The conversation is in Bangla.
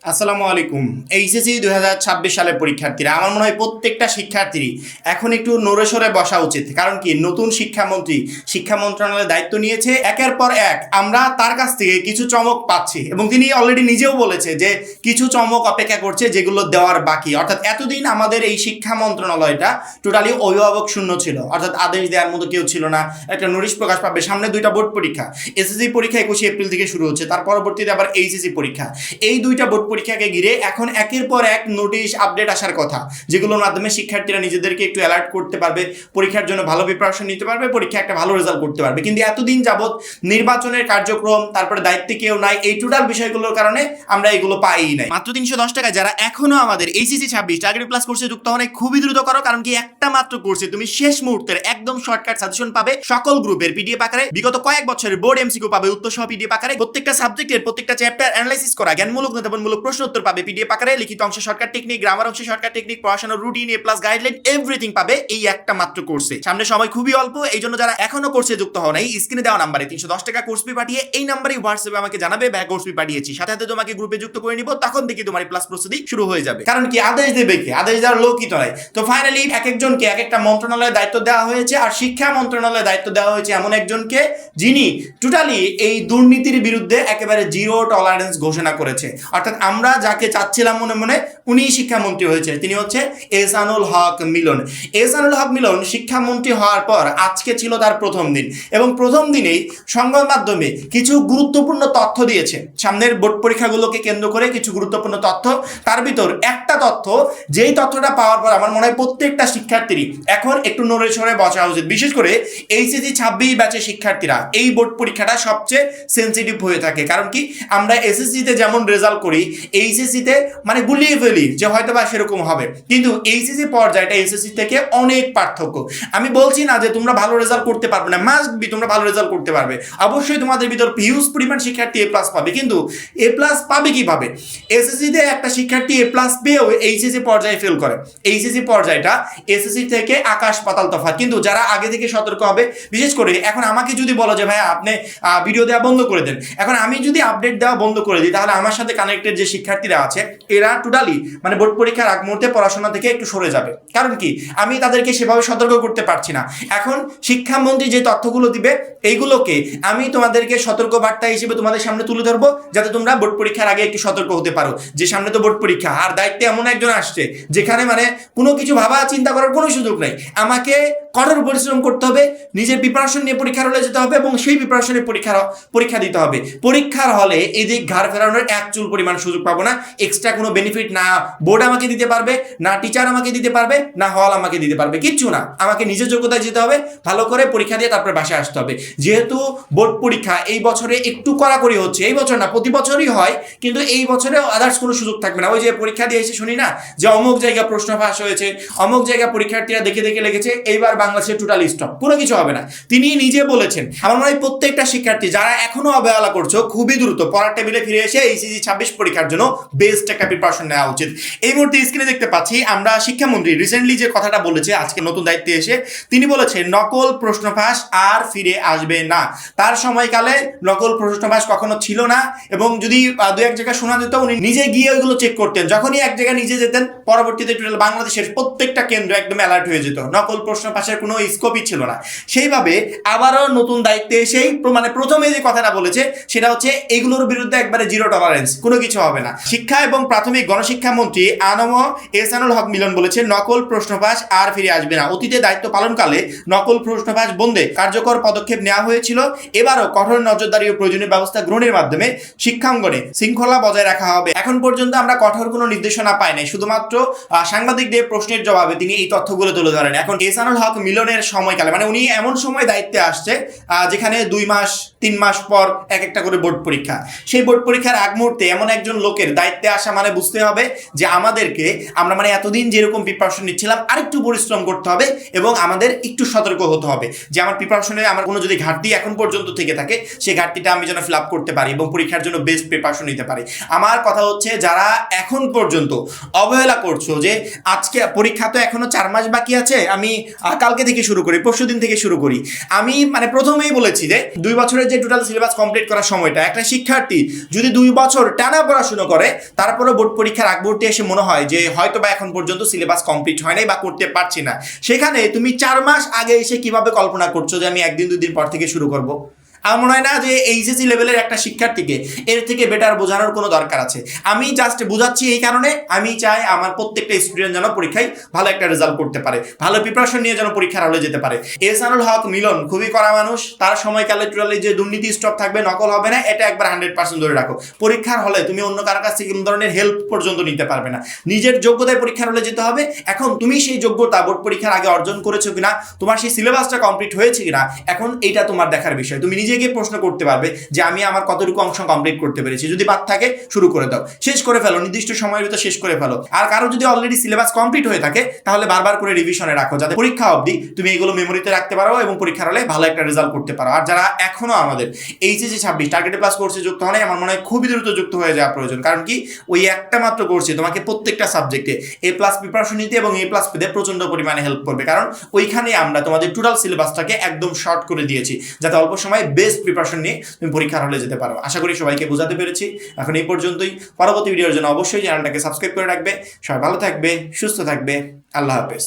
আসসালামু আলাইকুম। এইচএসসি 2026 সালের পরীক্ষার্থীরা, আমার মনে হয় প্রত্যেকটা শিক্ষার্থীরই এখন একটু নড়ে সরে বসা উচিত। কারণ কি, নতুন শিক্ষামন্ত্রী শিক্ষা মন্ত্রণালয়ের দায়িত্ব নিয়েছে। একের পর এক আমরা তার কাছ থেকে কিছু চমক পাচ্ছি এবং তিনি অলরেডি নিজেও বলেছে যে কিছু চমক অপেক্ষা করছে যেগুলো দেওয়ার বাকি। অর্থাৎ এতদিন আমাদের এই শিক্ষা মন্ত্রণালয়টা টোটালি অভিভাবক শূন্য ছিল, অর্থাৎ আদেশ দেওয়ার মতো কেউ ছিল না। একটা নোটিশ প্রকাশ পাবে, সামনে দুইটা বোর্ড পরীক্ষা, এসএসসি পরীক্ষা 21 এপ্রিল থেকে শুরু হচ্ছে, তার পরবর্তীতে আবার এইচএসসি পরীক্ষা। এই দুইটা বোর্ড পরীক্ষাকে ঘিরে এখন একের পর এক নোটিশ আপডেট আসার কথা, যেগুলোর মাধ্যমে শিক্ষার্থীরা নিজেদেরকে একটু অ্যালার্ট করতে পারবে, পরীক্ষার জন্য ভালো প্রিপারেশন নিতে পারবে, পরীক্ষা একটা ভালো রেজাল্ট করতে পারবে। কিন্তু এতদিন যাবৎ নির্বাচনের কার্যক্রম, তারপরে দায়িত্বে কেউ নাই, এই টোটাল বিষয়গুলোর কারণে আমরা এগুলো পাই নাই। মাত্র 310 টাকা যারা এখনো আমাদের এইচএসসি 26 টার্গেট প্লাস কোর্সে যুক্ত হন, খুবই দ্রুত করো। কারণ কি, একটা মাত্র কোর্সে তুমি শেষ মুহূর্তের একদম শর্টকাট সাজেশন পাবে, সকল গ্রুপের পিডিএফ আকারে, বিগত কয়েক বছরের বোর্ড এমসিকিউ পাবে উত্তর সহ পিডিএফ আকারে, প্রত্যেকটা সাবজেক্টের প্রত্যেকটা চ্যাপ্টার অ্যানালাইসিস করা জ্ঞানমূলক নেতাবনমূলক প্রশ্ন উত্তর পাবে পিডিএফ আকারে, লিখিত অংশে শর্টকাট টেকনিক, গ্রামার অংশে শর্টকাট টেকনিক, পড়াশোনার রুটিন, এ প্লাস গাইডলাইন, এভরিথিং পাবে এই একটা মাত্র কোর্সে। সামনে সময় খুবই অল্প, এই জন্য যারা এখনো কোর্সে যুক্ত হও নাই, স্ক্রিনে দেওয়া নাম্বারে 310 টাকা কোর্স ফি পাঠিয়ে এই নাম্বারে হোয়াটসঅ্যাপে আমাকে জানাবে ব্যাক কোর্স ফি পাঠিয়েছি, সাথে সাথে তোমাকে গ্রুপে যুক্ত করে নিব, তখন দেখি তোমার প্লাস প্রস্তুতি শুরু হয়ে যাবে। কারণ কি, আদেশ দেবে কে? আদেশ দেওয়ার লোকই তো নাই। তো ফাইনালি এক একজনকে এক একটা মন্ত্রণালয়ের দায়িত্ব দেওয়া হয়েছে, আর শিক্ষা মন্ত্রণালয়ের দায়িত্ব দেওয়া হয়েছে এমন একজনকে যিনি টোটালি এই দুর্নীতির বিরুদ্ধে একেবারে জিরো টলারেন্স ঘোষণা করেছে। অর্থাৎ আমরা যাকে চাচ্ছিলাম মনে মনে, উনি শিক্ষামন্ত্রী হয়েছে। তিনি হচ্ছে এহসানুল হক মিলন। এহসানুল হক মিলন শিক্ষামন্ত্রী হওয়ার পর আজকে ছিল তার প্রথম দিন, এবং প্রথম দিনেই সংবাদ মাধ্যমে কিছু গুরুত্বপূর্ণ তথ্য দিয়েছে সামনের বোর্ড পরীক্ষাগুলোকে কেন্দ্র করে। কিছু গুরুত্বপূর্ণ তথ্য, তার ভিতর একটা তথ্য, যেই তথ্যটা পাওয়ার পর আমার মনে হয় প্রত্যেকটা শিক্ষার্থীরই এখন একটু নড়ে সরে বসা উচিত। বিশেষ করে এইচএসসি 26 ব্যাচের শিক্ষার্থীরা, এই বোর্ড পরীক্ষাটা সবচেয়ে সেন্সিটিভ হয়ে থাকে। কারণ কি, আমরা এসএসসিতে যেমন রেজাল্ট করি, এইচএসসিতে মানে গুলিয়ে ফেলি যে হয়তো বা সেরকম হবে, কিন্তু এইচএসসি পর্যায়টা এসএসসি থেকে অনেক পার্থক্য। আমি বলছি না যে তোমরা ভালো রেজাল্ট করতে পারবে না, মাস্ট বি তোমরা ভালো রেজাল্ট করতে পারবে, অবশ্যই তোমাদের ভিতর হিউজ পরিমাণ শিক্ষার্থী এ প্লাস পাবে। কিন্তু এ প্লাস পাবে কিভাবে? এসএসসিতে একটা শিক্ষার্থী এ প্লাস পেয়েও এইচএসসি পর্যায়ে ফেল করে। এইচএসসি পর্যায়টা এসএসসি থেকে আকাশ পাতাল তফাৎ। কিন্তু যারা আগে থেকে সতর্ক হবে, বিশেষ করে এখন আমাকে যদি বলো যে ভাই আপনি ভিডিও দেওয়া বন্ধ করে দেন, এখন আমি যদি আপডেট দেওয়া বন্ধ করে দিই, তাহলে আমার সাথে কানেক্টেড যে শিক্ষার্থীরা আছে এরা টোটালি মানে বোর্ড পরীক্ষার আগ মুহূর্তে পড়াশোনা থেকে একটু সরে যাবে। কারণ কি, আমি তাদেরকে সেভাবে সতর্ক করতে পারছি না। এখন শিক্ষামন্ত্রী যে তথ্যগুলো দিবে, এইগুলোকে আমি তোমাদেরকে সতর্ক বার্তা হিসেবে তোমাদের সামনে তুলে ধরবো, যাতে তোমরা বোর্ড পরীক্ষার আগে একটু সতর্ক হতে পারো যে সামনে তো বোর্ড পরীক্ষা, আর দায়িত্বে এমন একজন আসছে যেখানে মানে কোনো কিছু ভাবা চিন্তা করার কোনো সুযোগ নেই। আমাকে কঠোর পরিশ্রম করতে হবে, নিজের প্রিপারেশন নিয়ে পরীক্ষার হলে যেতে হবে এবং সেই প্রিপারেশনে পরীক্ষা দিতে হবে। পরীক্ষার হলে এই দিক ঘাড় ফেরানোর এক চুল পরিমাণ সুযোগ পাবো না। এক্সট্রা কোনো বেনিফিট না বোর্ড আমাকে দিতে পারবে, না টিচার আমাকে দিতে পারবে, না হল আমাকে দিতে পারবে, কিচ্ছু না। আমাকে নিজের যোগ্যতায় যেতে হবে, ভালো করে পরীক্ষা দিয়ে তারপরে বাসায় আসতে হবে। যেহেতু বোর্ড পরীক্ষা এই বছরে একটু কড়াকড়ি হচ্ছে, এই বছর না প্রতি বছরই হয়, কিন্তু এই বছরে আদার্স কোনো সুযোগ থাকবে না। ওই যে পরীক্ষা দিয়ে এসে শুনি না যে অমুক জায়গা প্রশ্ন ফাঁস হয়েছে, অমুক জায়গা পরীক্ষার্থীরা দেখে দেখে লেগেছে, এইবার বাংলাদেশে টোটাল স্টপ, কোনো কিছু হবে না। তিনি নিজে বলেছেন। আমার মনে হয় প্রত্যেকটা শিক্ষার্থী যারা এখনো অবহেলা করছো, খুবই দ্রুত পড়ার টেবিলে ফিরে এসে এইচএসসি 26 পরীক্ষার জন্য বেস্ট একটা প্রিপারেশন নেওয়া উচিত। এই মুহূর্তে স্ক্রিনে দেখতে পাচ্ছি আমরা শিক্ষামন্ত্রী রিসেন্টলি যে কথাটা বলেছে আজকে নতুন দায়িত্বে এসে, তিনি বলেছেন নকল প্রশ্ন ফাঁস আর ফিরে আসবে না। তার সময়কালে নকল প্রশ্ন ফাঁস কখনো ছিল না, এবং যদি দু এক জায়গায় শোনা যেত উনি নিজে গিয়ে ওইগুলো চেক করতেন। যখনই এক জায়গায় নিজে যেতেন, পরবর্তীতে টোটাল বাংলাদেশের প্রত্যেকটা কেন্দ্র একদম অ্যালার্ট হয়ে যেত, নকল প্রশ্ন ফাঁসের কোনো স্কোপই ছিল না। সেইভাবে আবারও নতুন দায়িত্বে এসেই মানে প্রথমে যে কথাটা বলেছে সেটা হচ্ছে এগুলোর বিরুদ্ধে একবারে জিরো টলারেন্স, কোনো কিছু হবে না। শিক্ষা এবং প্রাথমিক গণশিক্ষা মন্ত্রী আনম এহসানুল হক মিলন বলেছেন নকল প্রশ্ন ফাঁস আর ফিরে আসবে না। অতীতে দায়িত্ব পালনকালে নকল প্রশ্ন ফাঁস বন্ধে কার্যকর পদক্ষেপ নেওয়া হয়েছিল, এবারও কঠোর নজরদারি ও প্রয়োজনীয় ব্যবস্থা গ্রহণের মাধ্যমে শিক্ষাঙ্গনে শৃঙ্খলা বজায় রাখা হবে। এখন পর্যন্ত আমরা কঠোর কোনো নির্দেশনা পাই নাই, শুধুমাত্র সাংবাদিকদের প্রশ্নের জবাবে তিনি এই তথ্যগুলো তুলে ধরেন। এখন এহসানুল হক মিলনের সময়কালে মানে উনি এমন সময় দায়িত্বে আসছে যেখানে 2 মাস 3 মাস পর এক একটা করে বোর্ড পরীক্ষা। সেই বোর্ড পরীক্ষার আগ মুহূর্তে এমন একজন লোকের দায়িত্বে আসা মানে বুঝতে হবে যে আমাদেরকে আমরা মানে এতদিন যেরকম প্রিপারেশন নিচ্ছিলাম আরেকটু পরিশ্রম করতে হবে এবং আমাদের একটু সতর্ক হতে হবে যে আমার প্রিপারেশনে আমার কোনো যদি ঘাটতি এখন পর্যন্ত থেকে থাকে, সেই ঘাটতিটা আমি যেন ফিল আপ করতে পারি এবং পরীক্ষার জন্য বেস্ট প্রিপারেশন নিতে পারি। আমার কথা হচ্ছে যারা এখন পর্যন্ত অবহেলা করছো যে আজকে পরীক্ষা তো এখনো 4 মাস বাকি আছে, আমি কালকে থেকে শুরু করি, পরশুদিন থেকে শুরু করি। আমি মানে প্রথমেই বলেছি যে 2 বছরের যে টোটাল সিলেবাস কমপ্লিট করার সময়টা, একটা শিক্ষার্থী যদি 2 বছর টানা পড়াশোনা করে তারপরে বোর্ড পরীক্ষার আগ মুহূর্তে এসে মনে হয় যে হয়তো বা এখন পর্যন্ত সিলেবাস কমপ্লিট হয় নাই বা করতে পারছি না, সেখানে তুমি 4 মাস আগে এসে কিভাবে কল্পনা করছো যে আমি একদিন 2 দিন পর থেকে শুরু করব? আমার মনে হয় না যে এইচএসসি লেভেলের একটা শিক্ষার্থীকে এর থেকে বেটার বোঝানোর কোনো দরকার আছে। আমি জাস্ট বোঝাচ্ছি এই কারণে, আমি চাই আমার প্রত্যেকটা স্টুডেন্ট যেন পরীক্ষায় ভালো একটা রেজাল্ট করতে পারে, ভালো প্রিপারেশন নিয়ে যেন পরীক্ষার হলে যেতে পারে। এহসানুল হক মিলন খুবই কড়া মানুষ, তার সময়কালে টোটালি যে দুর্নীতি স্টপ থাকবে, নকল হবে না, এটা একবার 100% ধরে রাখো। পরীক্ষার হলে তুমি অন্য কারো কাছ থেকে কোনো ধরনের হেল্প পর্যন্ত নিতে পারবে না, নিজের যোগ্যতায় পরীক্ষার হলে যেতে হবে। এখন তুমি সেই যোগ্যতা বোর্ড পরীক্ষার আগে অর্জন করেছো কিনা, তোমার সেই সিলেবাসটা কমপ্লিট হয়েছে কিনা, এখন এইটা তোমার দেখার বিষয়। তুমি নিজেকে প্রশ্ন করতে পারবে যে আমি আমার কতটুকু অংশ কমপ্লিট করতে পেরেছি। যদি বাদ থাকে শুরু করে দাও, শেষ করে ফেলো, নির্দিষ্ট সময়ের ভিতর শেষ করে ফেলো। আর কারো যদি অলরেডি সিলেবাস কমপ্লিট হয়ে থাকে তাহলে বারবার করে রিভিশনে রাখো, যাতে পরীক্ষা অবধি তুমি এগুলো মেমোরিতে রাখতে পারো এবং পরীক্ষার হলে ভালো একটা রেজাল্ট করতে পারো। আর যারা এখনো আমাদের এইচএসসি 26 টার্গেটেড প্লাস কোর্সে যুক্ত হয়, আমার মনে হয় খুবই দ্রুত যুক্ত হয়ে যাওয়া প্রয়োজন। কারণ কি, ওই একটা মাত্র কোর্সে তোমাকে প্রত্যেকটা সাবজেক্টে এ প্লাস প্রিপারেশন নিতে এবং এ প্লাস পেতে প্রচন্ড পরিমাণে হেল্প করবে। কারণ ওইখানে আমরা তোমাদের টোটাল সিলেবাসটাকে একদম শর্ট করে দিয়েছি, যাতে অল্প সময়ে বেস্ট প্রিপারেশন নিয়ে তুমি পরীক্ষার হলে যেতে পারো। আশা করি সবাইকে বোঝাতে পেরেছি। এখন এই পর্যন্তই। পরবর্তী ভিডিওর জন্য অবশ্যই চ্যানেলটাকে সাবস্ক্রাইব করে রাখবে। সবাই ভালো থাকবে, সুস্থ থাকবে। আল্লাহ হাফেজ।